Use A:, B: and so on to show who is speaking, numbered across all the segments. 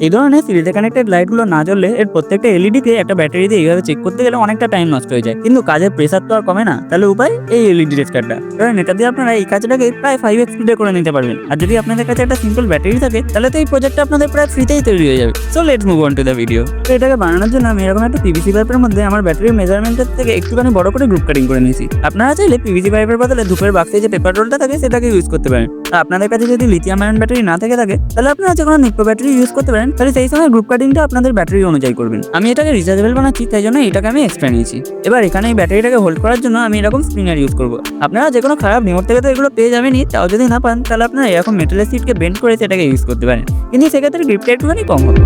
A: এই ধরনের সিরিজে কানেক্টেড লাইটগুলো না জ্বললে এর প্রত্যেকটা এলইডিতে একটা ব্যাটারি দিয়ে এইভাবে চেক করতে গেলে অনেকটা টাইম নষ্ট হয়ে যায়, কিন্তু কাজের প্রেসার তো আর কমে না। তাহলে উপায় এই এলইডি টেস্টারটা, কারণ এটা দিয়ে আপনারা এই কাজটাকে প্রায় 5x স্পিডে করে নিতে পারবেন। আর যদি আপনাদের কাছে একটা সিম্পল ব্যাটারি থাকে তাহলে তো এই প্রজেক্টটা আপনাদের প্রায় ফ্রিতেই তৈরি হয়ে যাবে। So let's move on to the video. তো এটাকে বানানোর জন্য আমি এরকম একটা পিভিসি পাইপের মধ্যে আমার ব্যাটারির মেজারমেন্টের থেকে একটুখানি বড় করে গ্রুপ কাটিং করে নিয়েছি। আপনারা চাইলে পিভিসি পাইপের বদলে ধূপের বাক্সে যে পেপার রোলটা থাকে সেটাকে ইউজ করতে পারেন। আর আপনাদের কাছে যদি লিথিয়াম আয়ন ব্যাটারি না থেকে থাকে তাহলে আপনারা যে কোনো নিকো ব্যাটারি ইউজ করতে পারেন, তাহলে সেই সময় গ্রুপ কাটিংটা আপনাদের ব্যাটারি অনুযায়ী করবেন। আমি এটাকে রিচার্জেবল বানাচ্ছি, তাই জন্য এটাকে আমি এক্সট্রা নিয়েছি। এবার এখানে এই ব্যাটারিটাকে হোল্ড করার জন্য আমি এরকম স্প্রিনার ইউজ করবো। আপনারা যে কোনো খারাপ রিমোট থেকে তো এগুলো পেয়ে যাবেনই, তাও যদি না পান তাহলে আপনারা এরকম মেটালের সিটকে বেন্ড করে সেটাকে ইউজ করতে পারেন, কিন্তু সেক্ষেত্রে গ্রিপটা একটুখানি কম হবে।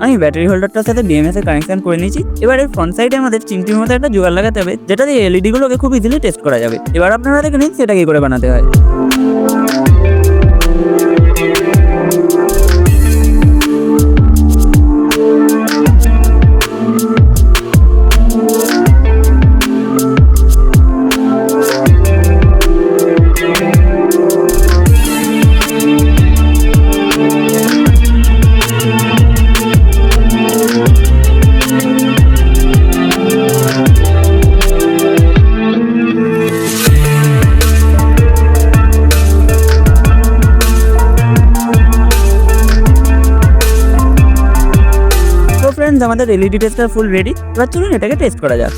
A: আমি ব্যাটারি হোল্ডারটার সাথে বিএমএস এর কানেকশন করে নিয়েছি। এবার এর ফ্রন্ট সাইডে আমাদের চিমটির মতো একটা জোগাড় লাগাতে হবে, যেটা দিয়ে এলইডি গুলোকে খুব ইজিলি টেস্ট করা যাবে। এবার আপনারা দেখে নিন সেটা কি করে বানাতে হয়। আমাদের এলইডি টেস্টার ফুল রেডি। এবার চলুন এটাকে টেস্ট করা যাক।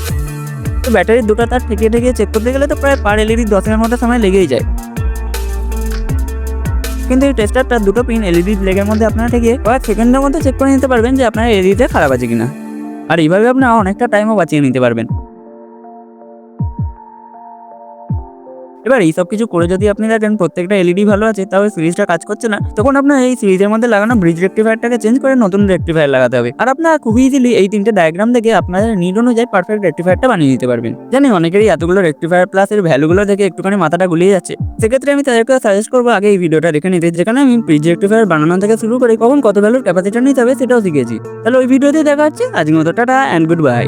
A: তো ব্যাটারির দুটো তার ঠেকিয়ে ঠেকিয়ে চেক করতে গেলে তো প্রায় পার এলইডি 10 মতো সময় লেগেই যায়, কিন্তু এই টেস্টারটা দুটো পিন এলইডি লেগের মধ্যে আপনারা ঠেকিয়ে কয়েক সেকেন্ডের মধ্যে চেক করে নিতে পারবেন যে আপনার এলইডিতে খারাপ আছে কিনা। আর এইভাবে আপনারা অনেকটা টাইমও বাঁচিয়ে নিতে পারবেন। এবার এইসব কিছু করে যদি আপনি দেখেন প্রত্যেকটা এলইডি ভালো আছে, তাও সিরিজটা কাজ করছে না, তখন আপনার এই সিরিজের মধ্যে লাগানো ব্রিজ রেক্টিফায়ারটাকে চেঞ্জ করে নতুন রেক্টিফায়ার লাগাতে হবে। আর আপনারা খুব ইজিলি এই তিনটে ডায়াগ্রাম দেখে আপনাদের নিড অনুযায়ী পারফেক্ট রেক্টিফায়ারটা বানিয়ে দিতে পারবেন। জানি অনেকেরই এতগুলো রেক্টিফায়ার প্লাস এর ভ্যালুগুলো দেখে একটুখানি মাথাটা গুলিয়ে যাচ্ছে। সেক্ষেত্রে আমি তাদেরকে সাজেস্ট করবো আগে এই ভিডিওটা দেখে নিতে, যেখানে আমি ব্রিজ রেক্টিফায়ার বানানো থেকে শুরু করে কখন কত ভ্যালুর ক্যাপাসিটার নিতে হবে সেটাও শিখেছি। তাহলে ওই ভিডিওতে দেখা হচ্ছে। আজকের মতো টাটা অ্যান্ড গুড বাই।